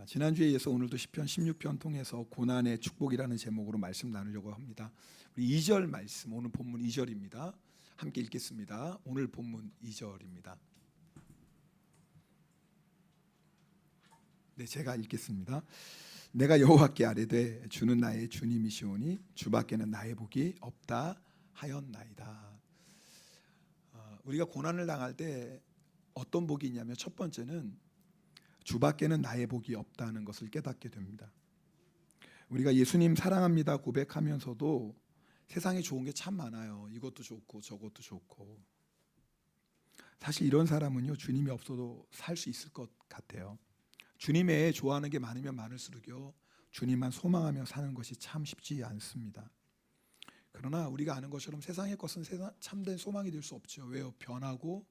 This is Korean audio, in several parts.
지난주에 이어서 오늘도 시편 16편 통해서 고난의 축복이라는 제목으로 말씀 나누려고 합니다. 우리 2절 말씀, 오늘 본문 2절입니다. 함께 읽겠습니다. 오늘 본문 2절입니다. 네, 제가 읽겠습니다. 내가 여호와께 아뢰되 주는 나의 주님이시오니 주밖에는 나의 복이 없다 하였나이다. 우리가 고난을 당할 때 어떤 복이 있냐면, 첫 번째는 주밖에는 나의 복이 없다는 것을 깨닫게 됩니다. 우리가 예수님 사랑합니다 고백하면서도 세상에 좋은 게 참 많아요. 이것도 좋고 저것도 좋고. 사실 이런 사람은요, 주님이 없어도 살 수 있을 것 같아요. 주님의 좋아하는 게 많으면 많을수록요, 주님만 소망하며 사는 것이 참 쉽지 않습니다. 그러나 우리가 아는 것처럼 세상의 것은 참된 소망이 될 수 없죠. 왜요? 변하고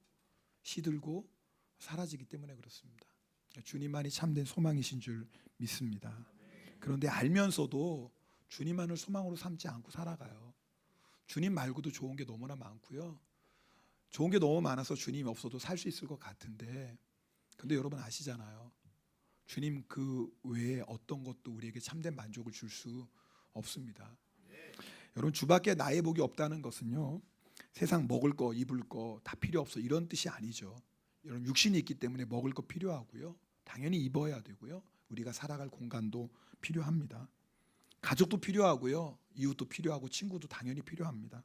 시들고 사라지기 때문에 그렇습니다. 주님만이 참된 소망이신 줄 믿습니다. 그런데 알면서도 주님만을 소망으로 삼지 않고 살아가요. 주님 말고도 좋은 게 너무나 많고요, 좋은 게 너무 많아서 주님이 없어도 살 수 있을 것 같은데, 근데 여러분 아시잖아요, 주님 그 외에 어떤 것도 우리에게 참된 만족을 줄 수 없습니다. 여러분, 주밖에 나의 복이 없다는 것은요, 세상 먹을 거 입을 거 다 필요 없어 이런 뜻이 아니죠. 여러분, 육신이 있기 때문에 먹을 거 필요하고요, 당연히 입어야 되고요, 우리가 살아갈 공간도 필요합니다. 가족도 필요하고요, 이웃도 필요하고 친구도 당연히 필요합니다.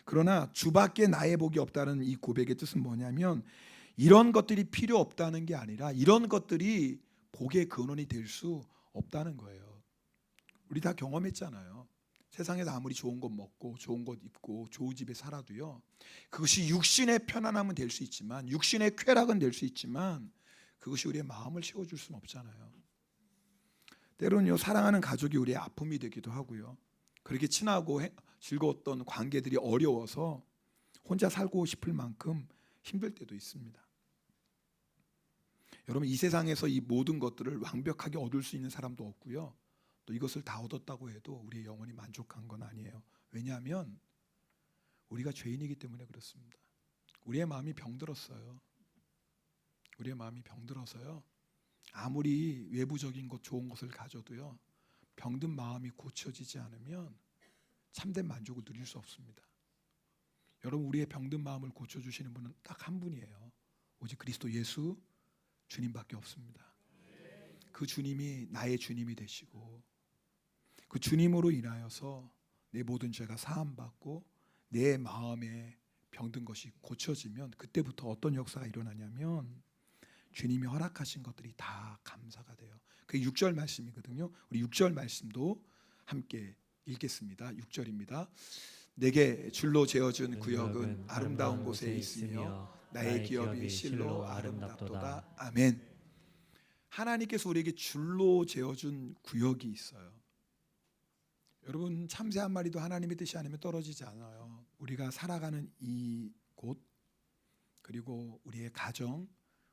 그러나 주밖에 나의 복이 없다는 이 고백의 뜻은 뭐냐면, 이런 것들이 필요 없다는 게 아니라 이런 것들이 복의 근원이 될 수 없다는 거예요. 우리 다 경험했잖아요. 세상에서 아무리 좋은 것 먹고 좋은 것 입고 좋은 집에 살아도요, 그것이 육신의 편안함은 될 수 있지만, 육신의 쾌락은 될 수 있지만, 그것이 우리의 마음을 채워줄 수는 없잖아요. 때로는요, 사랑하는 가족이 우리의 아픔이 되기도 하고요, 그렇게 친하고 즐거웠던 관계들이 어려워서 혼자 살고 싶을 만큼 힘들 때도 있습니다. 여러분, 이 세상에서 이 모든 것들을 완벽하게 얻을 수 있는 사람도 없고요, 또 이것을 다 얻었다고 해도 우리의 영혼이 만족한 건 아니에요. 왜냐하면 우리가 죄인이기 때문에 그렇습니다. 우리의 마음이 병들었어요. 우리의 마음이 병들어서요, 아무리 외부적인 것 좋은 것을 가져도요, 병든 마음이 고쳐지지 않으면 참된 만족을 누릴 수 없습니다. 여러분, 우리의 병든 마음을 고쳐주시는 분은 딱 한 분이에요. 오직 그리스도 예수 주님밖에 없습니다. 그 주님이 나의 주님이 되시고, 그 주님으로 인하여서 내 모든 죄가 사함받고 내 마음에 병든 것이 고쳐지면, 그때부터 어떤 역사가 일어나냐면, 주님이 허락하신 것들이 다 감사가 돼요. 그게 6절 말씀이거든요. 우리 6절 말씀도 함께 읽겠습니다. 6절입니다. 내게 줄로 재어준 구역은 아름다운 곳에 있으며 나의 기업이 실로 아름답도다. 아멘. 하나님께서 우리에게 줄로 재어준 구역이 있어요. 여러분, 참새 한 마리도 하나님의 뜻이 아니면 떨어지지 않아요. 우리가 살아가는 이 곳, 그리고 우리의 가정,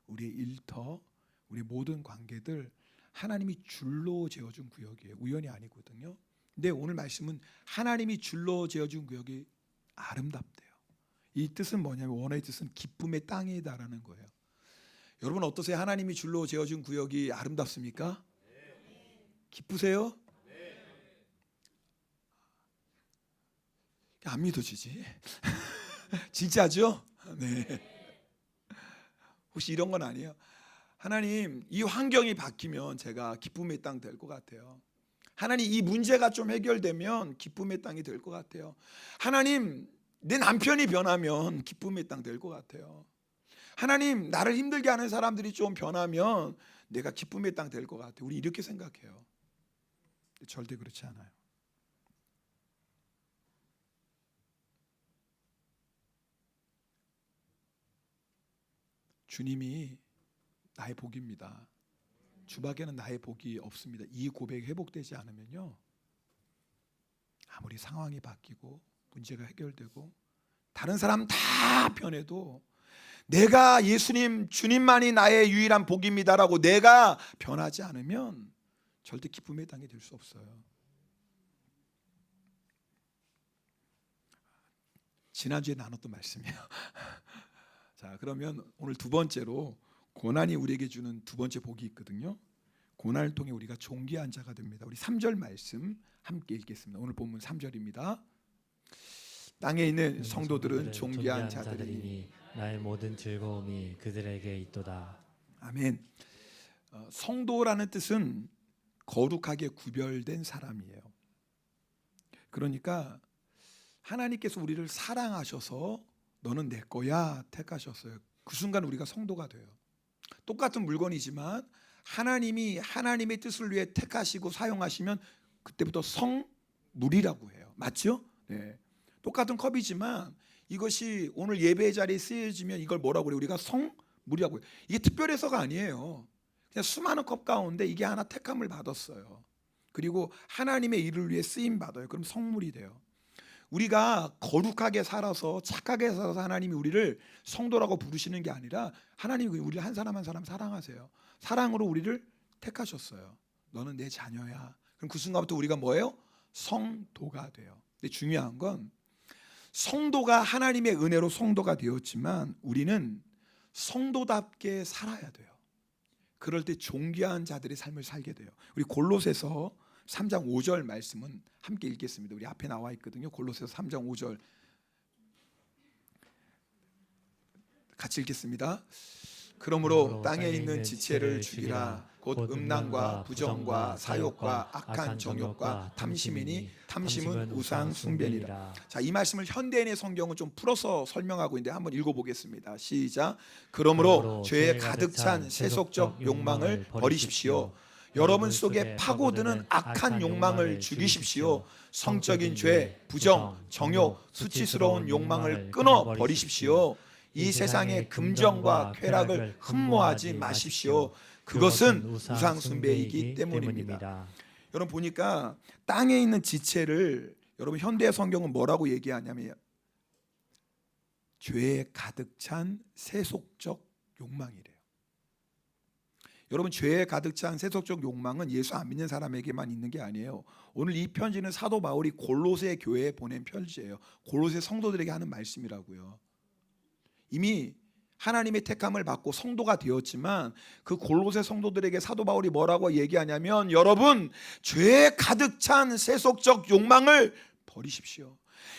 우리의 일터, 우리의 모든 관계들, 하나님이 줄로 재어준 구역이에요. 우연이 아니거든요. 근데 오늘 말씀은 하나님이 줄로 재어준 구역이 아름답대요. 이 뜻은 뭐냐면, 원어의 뜻은 기쁨의 땅이다라는 거예요. 여러분 어떠세요? 하나님이 줄로 재어준 구역이 아름답습니까? 기쁘세요? 안 믿어지지? 진짜죠? 네. 혹시 이런 건 아니에요? 하나님, 이 환경이 바뀌면 제가 기쁨의 땅 될 것 같아요. 하나님, 이 문제가 좀 해결되면 기쁨의 땅이 될 것 같아요. 하나님, 내 남편이 변하면 기쁨의 땅 될 것 같아요. 하나님, 나를 힘들게 하는 사람들이 좀 변하면 내가 기쁨의 땅 될 것 같아요. 우리 이렇게 생각해요. 절대 그렇지 않아요. 주님이 나의 복입니다. 주밖에는 나의 복이 없습니다. 이 고백이 회복되지 않으면요, 아무리 상황이 바뀌고 문제가 해결되고 다른 사람 다 변해도, 내가 예수님 주님만이 나의 유일한 복입니다라고 내가 변하지 않으면 절대 기쁨의 땅이 될 수 없어요. 지난주에 나눴던 말씀이에요. 자, 그러면 오늘 두 번째로 고난이 우리에게 주는 두 번째 복이 있거든요. 고난을 통해 우리가 존귀한 자가 됩니다. 우리 3절 말씀 함께 읽겠습니다. 오늘 본문 3절입니다. 땅에 있는 성도들은 존귀한 자들이니 나의 모든 즐거움이 그들에게 있도다. 아멘. 성도라는 뜻은 거룩하게 구별된 사람이에요. 그러니까 하나님께서 우리를 사랑하셔서 너는 내 거야 택하셨어요. 그 순간 우리가 성도가 돼요. 똑같은 물건이지만 하나님이 하나님의 뜻을 위해 택하시고 사용하시면 그때부터 성물이라고 해요. 맞죠? 네. 똑같은 컵이지만 이것이 오늘 예배 자리에 쓰여지면 이걸 뭐라고 그래요? 우리가 성물이라고 해요. 이게 특별해서가 아니에요. 그냥 수많은 컵 가운데 이게 하나 택함을 받았어요. 그리고 하나님의 일을 위해 쓰임 받아요. 그럼 성물이 돼요. 우리가 거룩하게 살아서 착하게 살아서 하나님이 우리를 성도라고 부르시는 게 아니라 하나님이 우리를 한 사람 한 사람 사랑하세요. 사랑으로 우리를 택하셨어요. 너는 내 자녀야. 그럼 그 순간부터 우리가 뭐예요? 성도가 돼요. 근데 중요한 건 성도가 하나님의 은혜로 성도가 되었지만 우리는 성도답게 살아야 돼요. 그럴 때 존귀한 자들의 삶을 살게 돼요. 우리 골로새서 3장 5절 말씀은 함께 읽겠습니다. 우리 앞에 나와 있거든요. 골로새서 3장 5절 같이 읽겠습니다. 그러므로 땅에 있는 지체를 죽이라. 곧 음란과 부정과 사욕과 악한 정욕과 탐심이니 탐심은 우상 숭배니라. 자, 이 말씀을 현대인의 성경은 좀 풀어서 설명하고 있는데 한번 읽어보겠습니다. 시작. 그러므로 죄에 가득 찬 세속적 욕망을 버리십시오. 여러분 속에 파고드는 악한 욕망을 죽이십시오. 성적인 죄, 부정, 정욕, 수치스러운 욕망을 끊어 버리십시오. 이 세상의 금정과 쾌락을 흠모하지 마십시오. 그것은 우상 숭배이기 때문입니다. 여러분 보니까 땅에 있는 지체를 여러분 현대 성경은 뭐라고 얘기하냐면 죄에 가득 찬 세속적 욕망이래요. 여러분 죄에 가득 찬 세속적 욕망은 예수 안 믿는 사람에게만 있는 게 아니에요. 오늘 이 편지는 사도 바울이 골로새 교회에 보낸 편지예요. 골로새 성도들에게 하는 말씀이라고요. 이미 하나님의 택함을 받고 성도가 되었지만 그 골로새 성도들에게 사도 바울이 뭐라고 얘기하냐면 여러분 죄에 가득 찬 세속적 욕망을 버리십시오.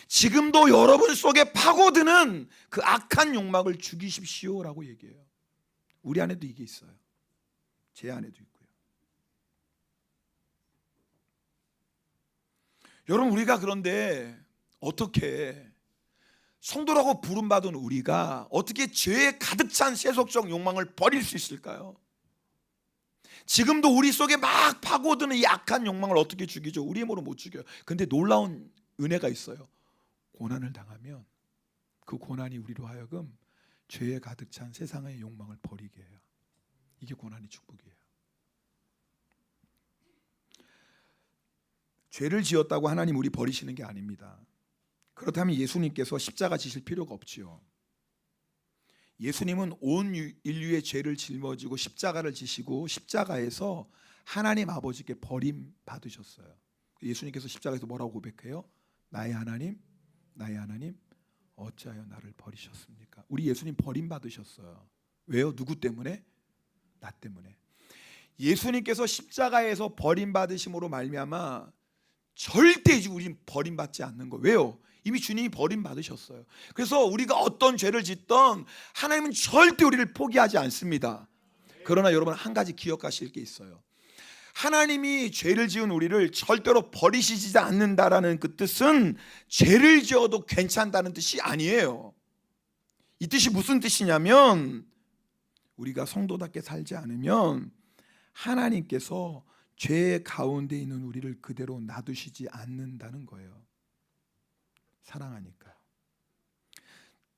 지금도 여러분 속에 파고드는 그 악한 욕망을 죽이십시오라고 얘기해요. 우리 안에도 이게 있어요. 제 안에도 있고요. 여러분 우리가 그런데 어떻게 성도라고 부름받은 우리가 어떻게 죄에 가득 찬 세속적 욕망을 버릴 수 있을까요? 지금도 우리 속에 막 파고드는 이 악한 욕망을 어떻게 죽이죠? 우리 힘으로 못 죽여요. 근데 놀라운 은혜가 있어요. 고난을 당하면 그 고난이 우리로 하여금 죄에 가득 찬 세상의 욕망을 버리게 해요. 이게 고난의 축복이에요. 죄를 지었다고 하나님 우리 버리시는 게 아닙니다. 그렇다면 예수님께서 십자가 지실 필요가 없지요. 예수님은 온 인류의 죄를 짊어지고 십자가를 지시고 십자가에서 하나님 아버지께 버림 받으셨어요. 예수님께서 십자가에서 뭐라고 고백해요? 나의 하나님, 나의 하나님, 어찌하여 나를 버리셨습니까? 우리 예수님 버림 받으셨어요. 왜요? 누구 때문에? 나 때문에. 예수님께서 십자가에서 버림 받으심으로 말미암아 절대 우린 버림받지 않는 거예요. 왜요? 이미 주님이 버림받으셨어요. 그래서 우리가 어떤 죄를 짓던 하나님은 절대 우리를 포기하지 않습니다. 그러나 여러분 한 가지 기억하실 게 있어요. 하나님이 죄를 지은 우리를 절대로 버리시지 않는다라는 그 뜻은 죄를 지어도 괜찮다는 뜻이 아니에요. 이 뜻이 무슨 뜻이냐면 우리가 성도답게 살지 않으면 하나님께서 죄 가운데 있는 우리를 그대로 놔두시지 않는다는 거예요. 사랑하니까요.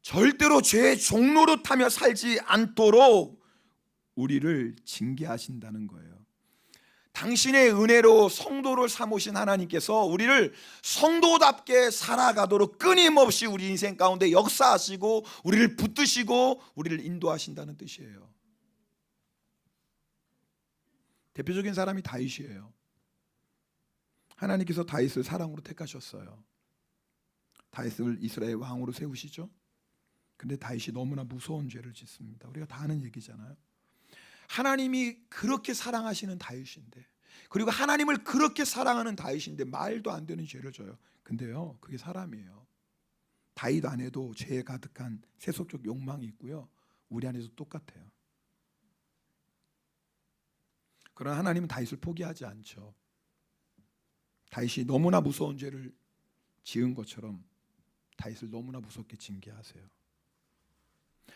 절대로 죄의 종로로 타며 살지 않도록 우리를 징계하신다는 거예요. 당신의 은혜로 성도를 삼으신 하나님께서 우리를 성도답게 살아가도록 끊임없이 우리 인생 가운데 역사하시고 우리를 붙드시고 우리를 인도하신다는 뜻이에요. 대표적인 사람이 다윗이에요. 하나님께서 다윗을 사랑으로 택하셨어요. 다윗을 이스라엘 왕으로 세우시죠. 근데 다윗이 너무나 무서운 죄를 짓습니다. 우리가 다 아는 얘기잖아요. 하나님이 그렇게 사랑하시는 다윗인데, 그리고 하나님을 그렇게 사랑하는 다윗인데 말도 안 되는 죄를 져요. 근데요, 그게 사람이에요. 다윗 안에도 죄에 가득한 세속적 욕망이 있고요, 우리 안에도 똑같아요. 그러나 하나님은 다윗을 포기하지 않죠. 다윗이 너무나 무서운 죄를 지은 것처럼 다윗을 너무나 무섭게 징계하세요.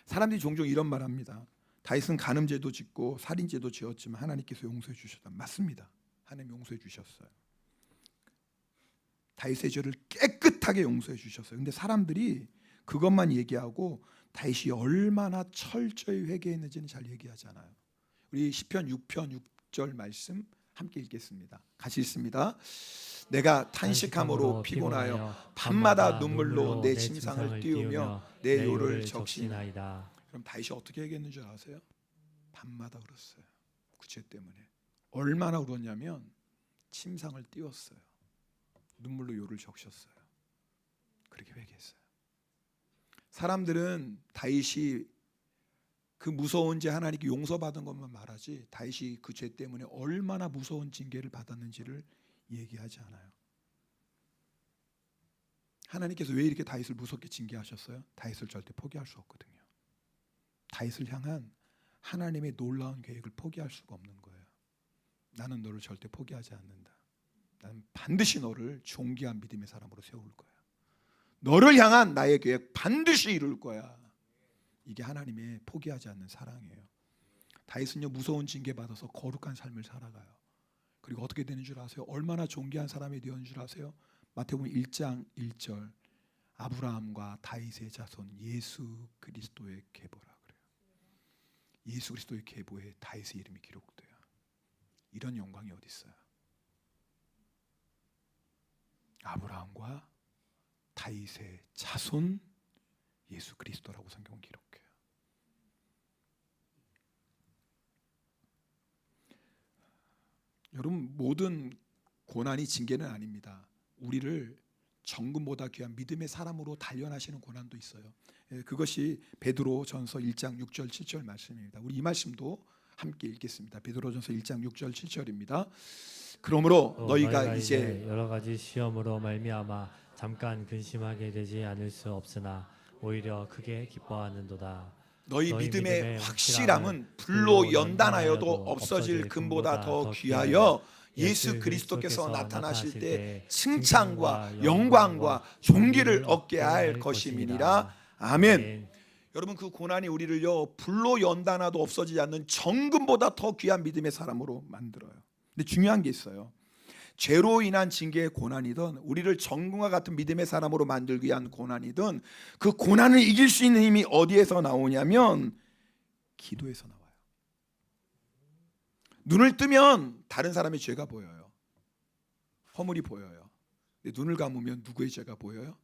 사람들이 종종 이런 말 합니다. 다윗은 간음죄도 짓고 살인죄도 지었지만 하나님께서 용서해 주셨다. 맞습니다. 하나님 용서해 주셨어요. 다윗의 죄를 깨끗하게 용서해 주셨어요. 근데 사람들이 그것만 얘기하고 다윗이 얼마나 철저히 회개했는지는 잘 얘기하지 않아요. 우리 시편 6편 6절 말씀 함께 읽겠습니다. 같이 읽습니다. 내가 탄식함으로 피곤하여 밤마다 눈물로 내 침상을 띄우며 내 요를 적시나이다. 그럼 다윗이 어떻게 얘기했는 줄 아세요? 밤마다 울었어요. 그 죄 때문에. 얼마나 울었냐면 침상을 띄웠어요. 눈물로 요를 적셨어요. 그렇게 회개했어요. 사람들은 다윗이 그 무서운 죄 하나님께 용서받은 것만 말하지, 다윗이 그 죄 때문에 얼마나 무서운 징계를 받았는지를 얘기하지 않아요. 하나님께서 왜 이렇게 다윗을 무섭게 징계하셨어요? 다윗을 절대 포기할 수 없거든요. 다윗을 향한 하나님의 놀라운 계획을 포기할 수가 없는 거예요. 나는 너를 절대 포기하지 않는다. 나는 반드시 너를 존귀한 믿음의 사람으로 세울 거야. 너를 향한 나의 계획 반드시 이룰 거야. 이게 하나님의 포기하지 않는 사랑이에요. 다윗은요, 무서운 징계 받아서 거룩한 삶을 살아가요. 그리고 어떻게 되는 줄 아세요? 얼마나 존귀한 사람이 되었는 줄 아세요? 마태복음 1장 1절, 아브라함과 다윗의 자손 예수 그리스도의 계보라 그래요. 예수 그리스도의 계보에 다윗의 이름이 기록돼요. 이런 영광이 어디 있어요? 아브라함과 다윗의 자손 예수 그리스도라고 성경은 기록해요. 여러분, 모든 고난이 징계는 아닙니다. 우리를 정금보다 귀한 믿음의 사람으로 단련하시는 고난도 있어요. 그것이 베드로전서 1장 6절 7절 말씀입니다. 우리 이 말씀도 함께 읽겠습니다. 베드로전서 1장 6절 7절입니다. 그러므로 너희가 이제 여러 가지 시험으로 말미암아 잠깐 근심하게 되지 않을 수 없으나 오히려 크게 기뻐하는도다. 너희 믿음의 확실함은 불로 연단하여도 없어질 금보다 더 귀하여 예수 그리스도께서 나타나실 때 칭찬과 영광과 존귀를 얻게 할 것임이니라. 아멘. 여러분, 그 고난이 우리를요, 불로 연단하도 없어지지 않는 정금보다 더 귀한 믿음의 사람으로 만들어요. 근데 중요한 게 있어요. 죄로 인한 징계의 고난이든 우리를 정금과 같은 믿음의 사람으로 만들기 위한 고난이든 그 고난을 이길 수 있는 힘이 어디에서 나오냐면 기도에서 나와요. 눈을 뜨면 다른 사람의 죄가 보여요. 허물이 보여요. 근데 눈을 감으면 누구의 죄가 보여요?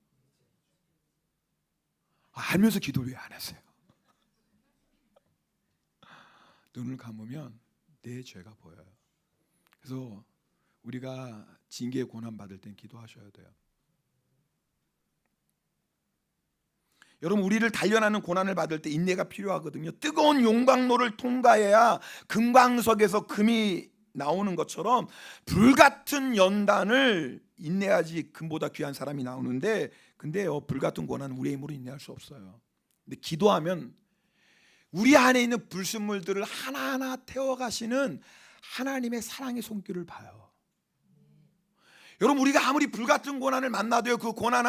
알면서 기도를 왜 안 하세요? 눈을 감으면 내 죄가 보여요. 그래서 우리가 징계의 고난 받을 땐 기도하셔야 돼요. 여러분, 우리를 단련하는 고난을 받을 때 인내가 필요하거든요. 뜨거운 용광로를 통과해야 금광석에서 금이 나오는 것처럼 불같은 연단을 인내하지 금보다 귀한 사람이 나오는데, 근데요, 불같은 고난은 우리의 힘으로 인내할 수 없어요. 근데 기도하면 우리 안에 있는 불순물들을 하나하나 태워가시는 하나님의 사랑의 손길을 봐요. 여러분, 우리가 아무리 불같은 고난을 만나도요, 그 고난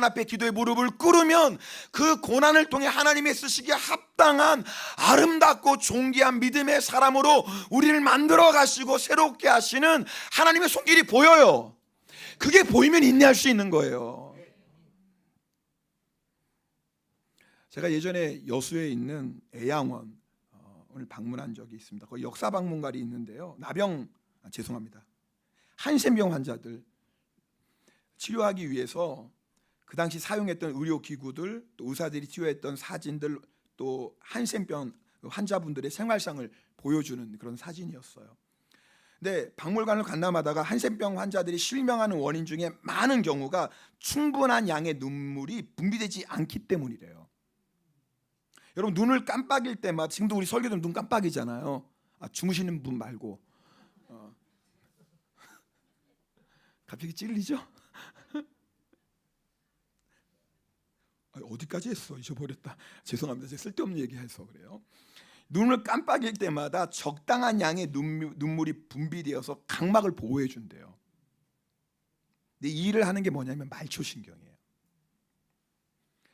앞에 기도의 무릎을 꿇으면 그 고난을 통해 하나님의 쓰시기에 합당한 아름답고 존귀한 믿음의 사람으로 우리를 만들어 가시고 새롭게 하시는 하나님의 손길이 보여요. 그게 보이면 인내할 수 있는 거예요. 제가 예전에 여수에 있는 애양원을 방문한 적이 있습니다. 거기 역사 박물관이 있는데요, 한센병 환자들 치료하기 위해서 그 당시 사용했던 의료기구들, 또 의사들이 치료했던 사진들, 또 한센병 환자분들의 생활상을 보여주는 그런 사진이었어요. 근데 박물관을 관람하다가 한센병 환자들이 실명하는 원인 중에 많은 경우가 충분한 양의 눈물이 분비되지 않기 때문이래요. 여러분 눈을 깜빡일 때마다, 지금도 우리 설교도 눈 깜빡이잖아요. 주무시는 분 말고. 갑자기 찔리죠? 어디까지 했어? 잊어버렸다. 죄송합니다. 제가 쓸데없는 얘기해서 그래요. 눈을 깜빡일 때마다 적당한 양의 눈물이 분비되어서 각막을 보호해 준대요. 근데 이 일을 하는 게 뭐냐면 말초신경이에요.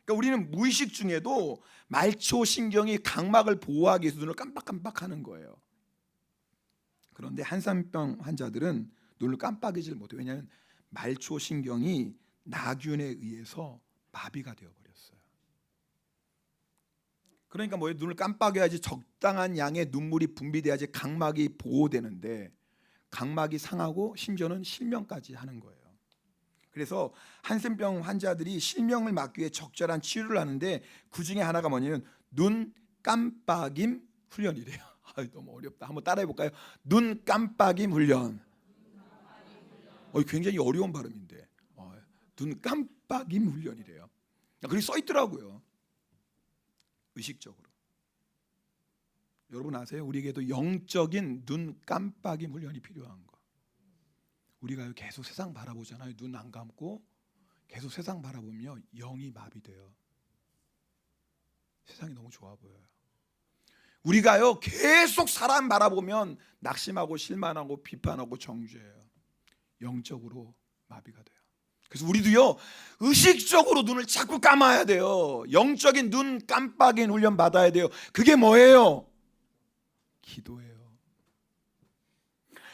그러니까 우리는 무의식 중에도 말초신경이 각막을 보호하기 위해서 눈을 깜빡깜빡하는 거예요. 그런데 한센병 환자들은 눈을 깜빡이질 못해요. 왜냐하면 말초신경이 나균에 의해서 마비가 되어버렸어요. 그러니까 뭐예요? 눈을 깜빡여야지 적당한 양의 눈물이 분비돼야지 각막이 보호되는데 각막이 상하고 심지어는 실명까지 하는 거예요. 그래서 한센병 환자들이 실명을 막기 위해 적절한 치료를 하는데 그 중에 하나가 뭐냐면 눈 깜빡임 훈련이래요. 너무 어렵다. 한번 따라해 볼까요? 눈 깜빡임 훈련. 굉장히 어려운 발음인데 눈 깜빡임 훈련이래요. 그렇게 써 있더라고요. 의식적으로. 여러분 아세요? 우리에게도 영적인 눈 깜빡임 훈련이 필요한 거. 우리가 계속 세상 바라보잖아요. 눈 안 감고 계속 세상 바라보며 영이 마비돼요. 세상이 너무 좋아 보여요. 우리가요 계속 사람 바라보면 낙심하고 실망하고 비판하고 정죄해요. 영적으로 마비가 돼요. 그래서 우리도요 의식적으로 눈을 자꾸 감아야 돼요. 영적인 눈 깜빡인 훈련 받아야 돼요. 그게 뭐예요? 기도예요.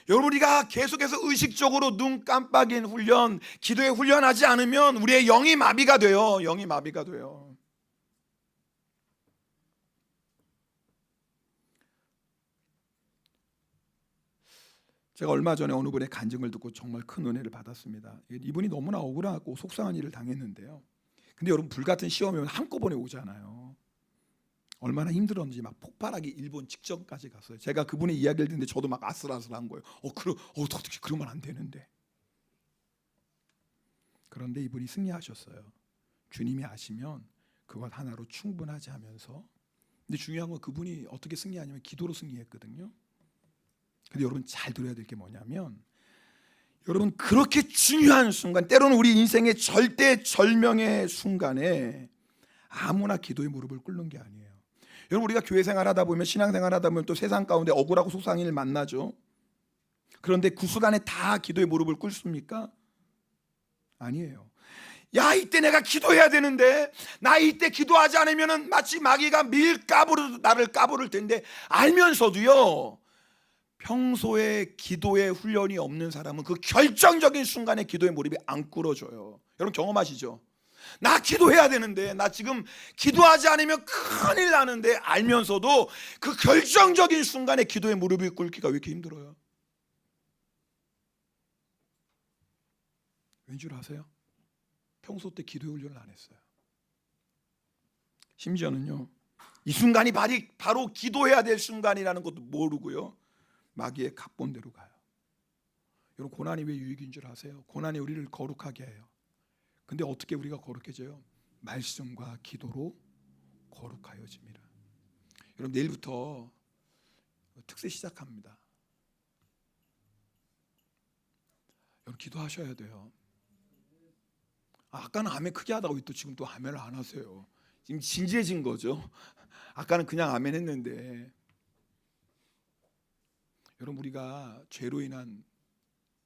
여러분 우리가 계속해서 의식적으로 눈 깜빡인 훈련, 기도에 훈련하지 않으면 우리의 영이 마비가 돼요. 영이 마비가 돼요. 제가 얼마 전에 어느 분의 간증을 듣고 정말 큰 은혜를 받았습니다. 이분이 너무나 억울하고 속상한 일을 당했는데요. 근데 여러분 불같은 시험이 한꺼번에 오잖아요. 얼마나 힘들었는지 막 폭발하기 일본 직전까지 갔어요. 제가 그분의 이야기를 듣는데 저도 막 아슬아슬한 거예요. 어떻게 그러면 안 되는데. 그런데 이분이 승리하셨어요. 주님이 아시면 그것 하나로 충분하지 하면서. 근데 중요한 건 그분이 어떻게 승리하냐면 기도로 승리했거든요. 근데 여러분 잘 들어야 될 게 뭐냐면 여러분 그렇게 중요한 순간, 때로는 우리 인생의 절대절명의 순간에 아무나 기도의 무릎을 꿇는 게 아니에요. 여러분 우리가 교회 생활하다 보면, 신앙생활 하다 보면 또 세상 가운데 억울하고 속상한 일 만나죠. 그런데 그 시간에 다 기도의 무릎을 꿇습니까? 아니에요. 야, 이때 내가 기도해야 되는데, 나 이때 기도하지 않으면 마치 마귀가 나를 까부를 텐데 알면서도요, 평소에 기도의 훈련이 없는 사람은 그 결정적인 순간에 기도의 무릎이 안 꿇어져요. 여러분 경험하시죠? 나 기도해야 되는데, 나 지금 기도하지 않으면 큰일 나는데 알면서도 그 결정적인 순간에 기도의 무릎이 꿇기가 왜 이렇게 힘들어요? 왠 줄 아세요? 평소 때 기도의 훈련을 안 했어요. 심지어는요, 이 순간이 바로 기도해야 될 순간이라는 것도 모르고요, 마귀의 각본대로 가요. 여러분 고난이 왜 유익인 줄 아세요? 고난이 우리를 거룩하게 해요. 근데 어떻게 우리가 거룩해져요? 말씀과 기도로 거룩하여집니다. 여러분 내일부터 특세 시작합니다. 여러분 기도하셔야 돼요. 아까는 아멘 크게 하다가 왜 또 지금 또 아멘을 안 하세요? 지금 진지해진 거죠. 아까는 그냥 아멘 했는데. 여러분 우리가 죄로 인한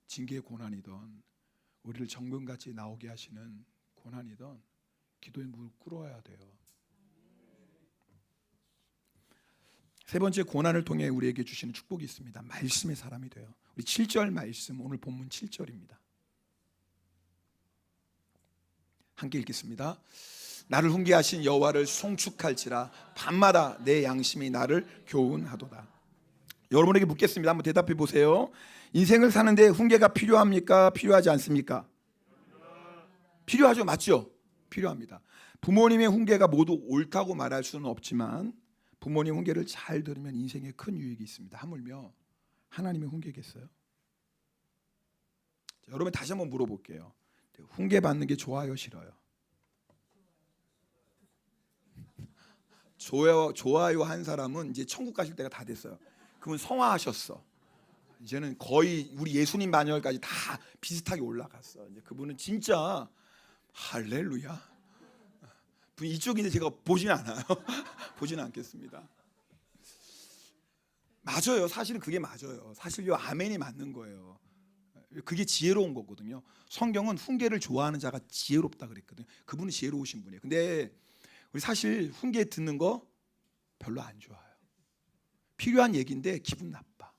징계의 고난이든 우리를 정금같이 나오게 하시는 고난이든 기도의 무릎 꿇어야 돼요. 세 번째, 고난을 통해 우리에게 주시는 축복이 있습니다. 말씀의 사람이 돼요. 우리 7절 말씀, 오늘 본문 7절입니다. 함께 읽겠습니다. 나를 훈계하신 여호와를 송축할지라 밤마다 내 양심이 나를 교훈하도다. 여러분에게 묻겠습니다. 한번 대답해 보세요. 인생을 사는데 훈계가 필요합니까? 필요하지 않습니까? 필요하죠. 맞죠? 필요합니다. 부모님의 훈계가 모두 옳다고 말할 수는 없지만 부모님 훈계를 잘 들으면 인생에 큰 유익이 있습니다. 하물며 하나님의 훈계겠어요? 자, 여러분 다시 한번 물어볼게요. 훈계 받는 게 좋아요, 싫어요? 좋아요 한 사람은 이제 천국 가실 때가 다 됐어요. 그분 성화하셨어. 이제는 거의 우리 예수님 반열까지 다 비슷하게 올라갔어. 이제 그분은 진짜 할렐루야. 이쪽인데 제가 보지는 않아요. 보지는 않겠습니다. 맞아요. 사실은 그게 맞아요. 사실요, 아멘이 맞는 거예요. 그게 지혜로운 거거든요. 성경은 훈계를 좋아하는 자가 지혜롭다 그랬거든요. 그분은 지혜로우신 분이에요. 근데 우리 사실 훈계 듣는 거 별로 안 좋아요. 필요한 얘기인데 기분 나빠.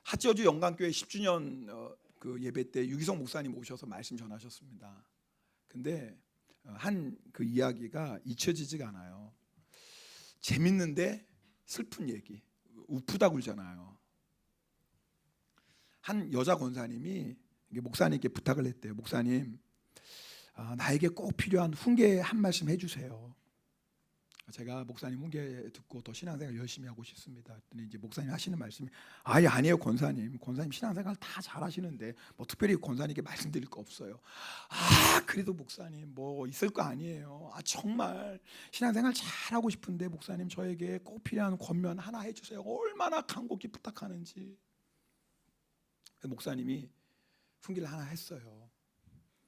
하치어주 영광교회 10주년 그 예배 때 유기성 목사님 오셔서 말씀 전하셨습니다. 근데 한 그 이야기가 잊혀지지가 않아요. 재밌는데 슬픈 얘기. 우프다 굴잖아요. 한 여자 권사님이 목사님께 부탁을 했대요. 목사님, 나에게 꼭 필요한 훈계 한 말씀 해주세요. 제가 목사님 훈계 듣고 더 신앙생활 열심히 하고 싶습니다. 그랬더니 이제 목사님 하시는 말씀이 아니에요 권사님. 권사님 신앙생활 다 잘하시는데 뭐 특별히 권사님께 말씀드릴 거 없어요. 그래도 목사님 뭐 있을 거 아니에요. 정말 신앙생활 잘하고 싶은데 목사님 저에게 꼭 필요한 권면 하나 해주세요. 얼마나 간곡히 부탁하는지. 목사님이 훈계를 하나 했어요.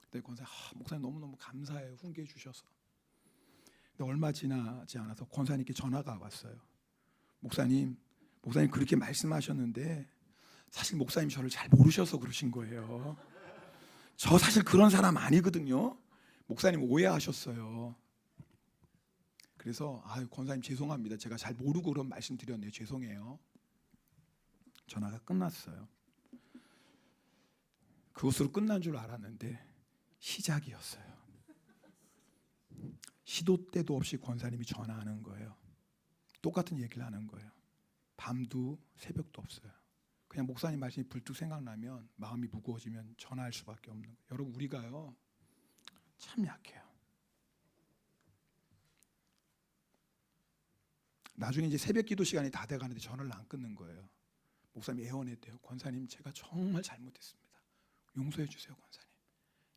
근데 권사 목사님 너무너무 감사해요. 훈계해 주셔서. 근데 얼마 지나지 않아서 권사님께 전화가 왔어요. 목사님 그렇게 말씀하셨는데 사실 목사님 저를 잘 모르셔서 그러신 거예요. 저 사실 그런 사람 아니거든요. 목사님 오해하셨어요. 그래서 권사님 죄송합니다. 제가 잘 모르고 그런 말씀 드렸네요. 죄송해요. 전화가 끝났어요. 그것으로 끝난 줄 알았는데 시작이었어요. 시도 때도 없이 권사님이 전화하는 거예요. 똑같은 얘기를 하는 거예요. 밤도 새벽도 없어요. 그냥 목사님 말씀이 불뚝 생각나면 마음이 무거워지면 전화할 수밖에 없는 거예요. 여러분 우리가요 참 약해요. 나중에 이제 새벽 기도 시간이 다 돼가는데 전화를 안 끊는 거예요. 목사님이 애원했대요. 권사님 제가 정말 잘못했습니다. 용서해 주세요 권사님.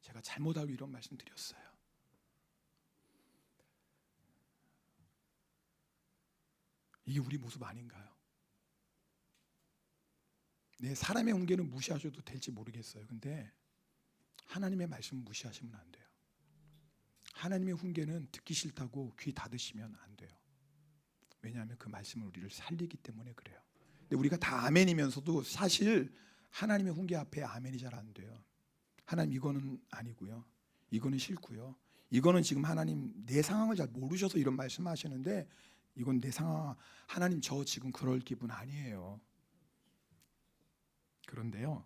제가 잘못하고 이런 말씀 드렸어요. 이게 우리 모습 아닌가요? 네, 사람의 훈계는 무시하셔도 될지 모르겠어요. 근데 하나님의 말씀 무시하시면 안 돼요. 하나님의 훈계는 듣기 싫다고 귀 닫으시면 안 돼요. 왜냐하면 그 말씀은 우리를 살리기 때문에 그래요. 근데 우리가 다 아멘이면서도 사실 하나님의 훈계 앞에 아멘이 잘 안 돼요. 하나님 이거는 아니고요. 이거는 싫고요. 이거는 지금 하나님 내 상황을 잘 모르셔서 이런 말씀하시는데 이건 내 상황 하나님 저 지금 그럴 기분 아니에요. 그런데요.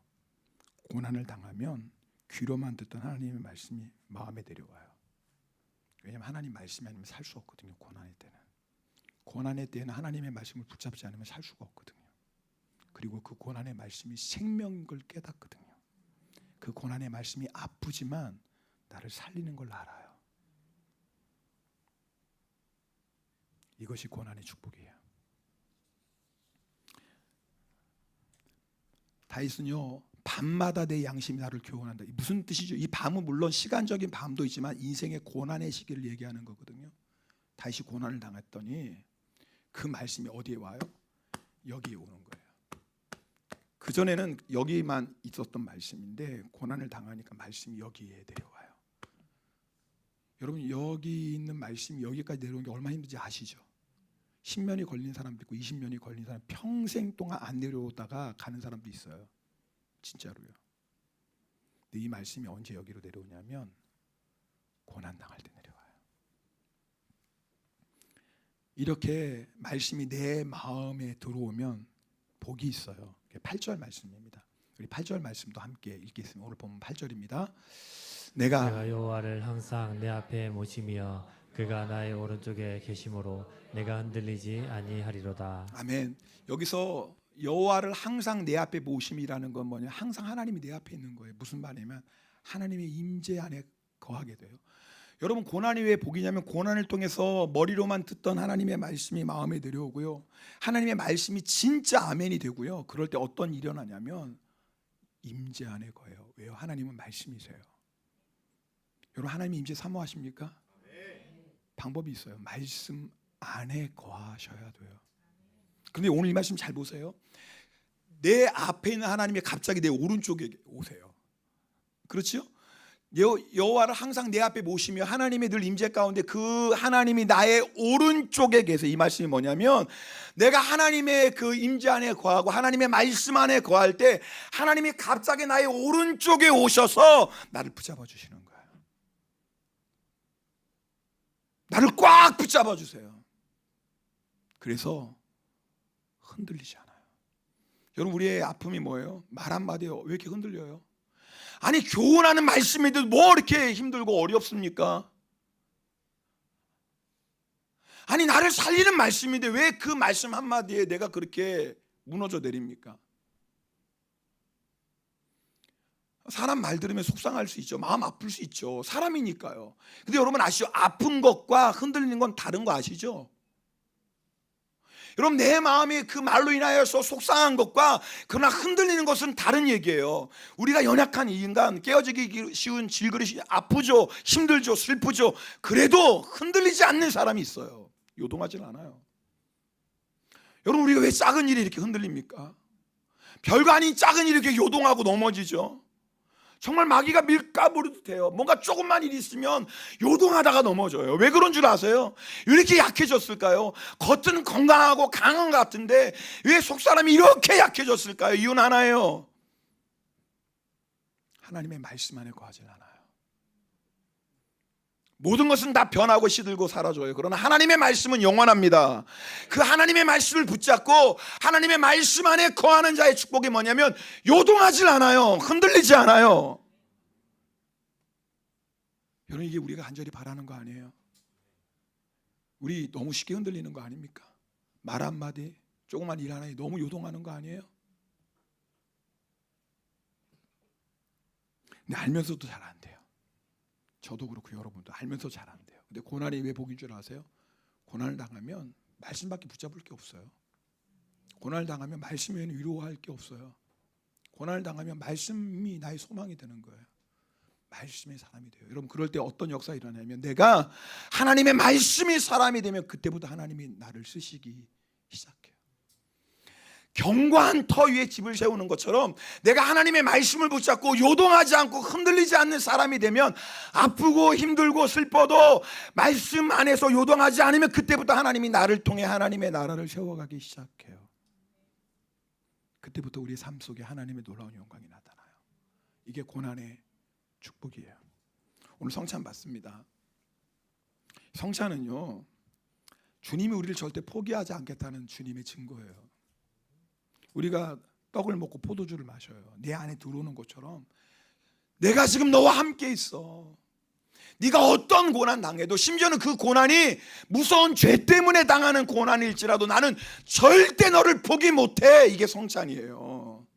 고난을 당하면 귀로만 듣던 하나님의 말씀이 마음에 내려와요. 왜냐하면 하나님 말씀이 아니면 살 수 없거든요. 고난의 때는. 고난의 때는 하나님의 말씀을 붙잡지 않으면 살 수가 없거든요. 그리고 그 고난의 말씀이 생명인 걸 깨닫거든요. 그 고난의 말씀이 아프지만 나를 살리는 걸 알아요. 이것이 고난의 축복이에요. 다윗은요 밤마다 내 양심이 나를 교훈한다. 무슨 뜻이죠? 이 밤은 물론 시간적인 밤도 있지만 인생의 고난의 시기를 얘기하는 거거든요. 다윗이 고난을 당했더니 그 말씀이 어디에 와요? 여기에 오는 거예요. 그전에는 여기만 있었던 말씀인데 고난을 당하니까 말씀이 여기에 내려와요. 여러분 여기 있는 말씀이 여기까지 내려오는 게 얼마나 힘든지 아시죠? 10년이 걸린 사람도 있고 20년이 걸린 사람, 평생 동안 안 내려오다가 가는 사람도 있어요. 진짜로요. 근데 이 말씀이 언제 여기로 내려오냐면 고난 당할 때 내려와요. 이렇게 말씀이 내 마음에 들어오면 복이 있어요. 8절 말씀입니다. 우리 8절 말씀도 함께 읽겠습니다. 오늘 보면 8절입니다. 내가 여호와를 항상 내 앞에 모시며 그가 나의 오른쪽에 계심으로 내가 흔들리지 아니하리로다. 아멘. 여기서 여호와를 항상 내 앞에 모심이라는 건 뭐냐? 항상 하나님이 내 앞에 있는 거예요. 무슨 말이냐면 하나님의 임재 안에 거하게 돼요. 여러분 고난이 왜 복이냐면 고난을 통해서 머리로만 듣던 하나님의 말씀이 마음에 내려오고요. 하나님의 말씀이 진짜 아멘이 되고요. 그럴 때 어떤 일이 일어나냐면 임재 안에 거예요. 왜요? 하나님은 말씀이세요. 여러분 하나님의 임재 사모하십니까? 방법이 있어요. 말씀 안에 거하셔야 돼요. 그런데 오늘 이 말씀 잘 보세요. 내 앞에 있는 하나님이 갑자기 내 오른쪽에 오세요. 그렇죠? 여호와를 항상 내 앞에 모시며 하나님의 늘 임재 가운데 그 하나님이 나의 오른쪽에 계세요. 이 말씀이 뭐냐면 내가 하나님의 그 임재 안에 거하고 하나님의 말씀 안에 거할 때 하나님이 갑자기 나의 오른쪽에 오셔서 나를 붙잡아 주시는 거예요. 나를 꽉 붙잡아 주세요. 그래서 흔들리지 않아요. 여러분, 우리의 아픔이 뭐예요? 말 한마디에 왜 이렇게 흔들려요? 아니, 교훈하는 말씀인데도 뭐 이렇게 힘들고 어렵습니까? 아니, 나를 살리는 말씀인데 왜 그 말씀 한마디에 내가 그렇게 무너져 내립니까? 사람 말 들으면 속상할 수 있죠. 마음 아플 수 있죠. 사람이니까요. 근데 여러분 아시죠? 아픈 것과 흔들리는 건 다른 거 아시죠? 여러분, 내 마음이 그 말로 인하여서 속상한 것과 그러나 흔들리는 것은 다른 얘기예요. 우리가 연약한 이 인간, 깨어지기 쉬운 질그릇이 아프죠, 힘들죠, 슬프죠. 그래도 흔들리지 않는 사람이 있어요. 요동하진 않아요. 여러분, 우리가 왜 작은 일이 이렇게 흔들립니까? 별거 아닌 작은 일이 이렇게 요동하고 넘어지죠. 정말 마귀가 밀가부르도 돼요. 뭔가 조금만 일이 있으면 요동하다가 넘어져요. 왜 그런 줄 아세요? 왜 이렇게 약해졌을까요? 겉은 건강하고 강한 것 같은데 왜 속사람이 이렇게 약해졌을까요? 이유는 하나예요. 하나님의 말씀 안에 거하지 않아요. 모든 것은 다 변하고 시들고 사라져요. 그러나 하나님의 말씀은 영원합니다. 그 하나님의 말씀을 붙잡고 하나님의 말씀 안에 거하는 자의 축복이 뭐냐면 요동하지 않아요. 흔들리지 않아요. 여러분, 이게 우리가 간절히 바라는 거 아니에요? 우리 너무 쉽게 흔들리는 거 아닙니까? 말 한마디, 조그만 일 하나에 너무 요동하는 거 아니에요? 근데 알면서도 잘 안 돼요. 저도 그렇고 여러분도 알면서 잘 안 돼요. 근데 고난이 왜 복인 줄 아세요? 고난을 당하면 말씀밖에 붙잡을 게 없어요. 고난을 당하면 말씀 외에는 위로할 게 없어요. 고난을 당하면 말씀이 나의 소망이 되는 거예요. 말씀의 사람이 돼요. 여러분, 그럴 때 어떤 역사가 일어나냐면 내가 하나님의 말씀이 사람이 되면 그때부터 하나님이 나를 쓰시기 시작해요. 견고한 터 위에 집을 세우는 것처럼 내가 하나님의 말씀을 붙잡고 요동하지 않고 흔들리지 않는 사람이 되면 아프고 힘들고 슬퍼도 말씀 안에서 요동하지 않으면 그때부터 하나님이 나를 통해 하나님의 나라를 세워가기 시작해요. 그때부터 우리의 삶 속에 하나님의 놀라운 영광이 나타나요. 이게 고난의 축복이에요. 오늘 성찬 받습니다. 성찬은요, 주님이 우리를 절대 포기하지 않겠다는 주님의 증거예요. 우리가 떡을 먹고 포도주를 마셔요. 내 안에 들어오는 것처럼 내가 지금 너와 함께 있어. 네가 어떤 고난 당해도, 심지어는 그 고난이 무서운 죄 때문에 당하는 고난일지라도 나는 절대 너를 포기 못해. 이게 성찬이에요.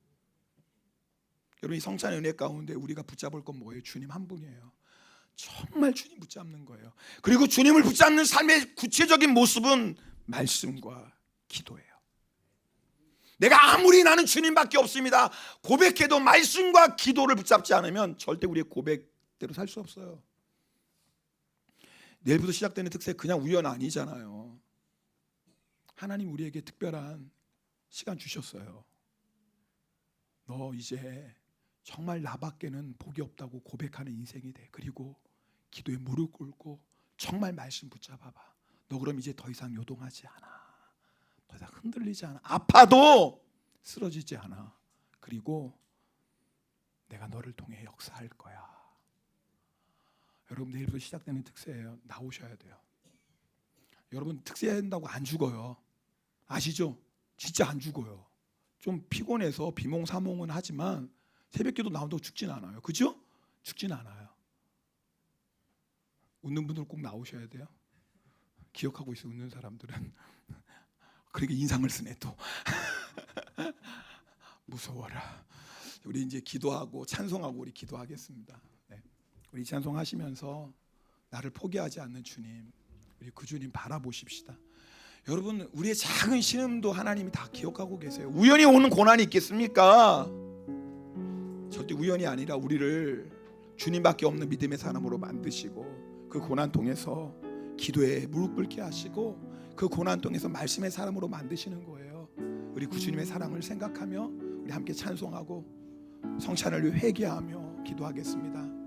여러분, 이 성찬의 은혜 가운데 우리가 붙잡을 건 뭐예요? 주님 한 분이에요. 정말 주님 붙잡는 거예요. 그리고 주님을 붙잡는 삶의 구체적인 모습은 말씀과 기도예요. 내가 아무리 나는 주님밖에 없습니다 고백해도 말씀과 기도를 붙잡지 않으면 절대 우리의 고백대로 살 수 없어요. 내일부터 시작되는 특세 그냥 우연 아니잖아요. 하나님 우리에게 특별한 시간 주셨어요. 너 이제 정말 나밖에는 복이 없다고 고백하는 인생이 돼. 그리고 기도에 무릎 꿇고 정말 말씀 붙잡아봐. 너 그럼 이제 더 이상 요동하지 않아. 더 이상 흔들리지 않아. 아파도 쓰러지지 않아. 그리고 내가 너를 통해 역사할 거야. 여러분, 내일부터 시작되는 특세예요. 나오셔야 돼요. 여러분, 특세 한다고 안 죽어요. 아시죠? 진짜 안 죽어요. 좀 피곤해서 비몽사몽은 하지만 새벽기도 나온다고 죽진 않아요. 그죠? 죽진 않아요. 웃는 분들 꼭 나오셔야 돼요. 기억하고 있어, 웃는 사람들은. 그러니까 인상을 쓰네 또. 무서워라. 우리 이제 기도하고 찬송하고 우리 기도하겠습니다. 네. 우리 찬송하시면서 나를 포기하지 않는 주님, 우리 그 주님 바라보십시다. 여러분, 우리의 작은 신음도 하나님이 다 기억하고 계세요. 우연히 오는 고난이 있겠습니까? 절대 우연이 아니라 우리를 주님밖에 없는 믿음의 사람으로 만드시고 그 고난 통해서 기도에 무릎 꿇게 하시고 그 고난 통해서 말씀의 사람으로 만드시는 거예요. 우리 구주님의 사랑을 생각하며 우리 함께 찬송하고 성찬을 위해 회개하며 기도하겠습니다.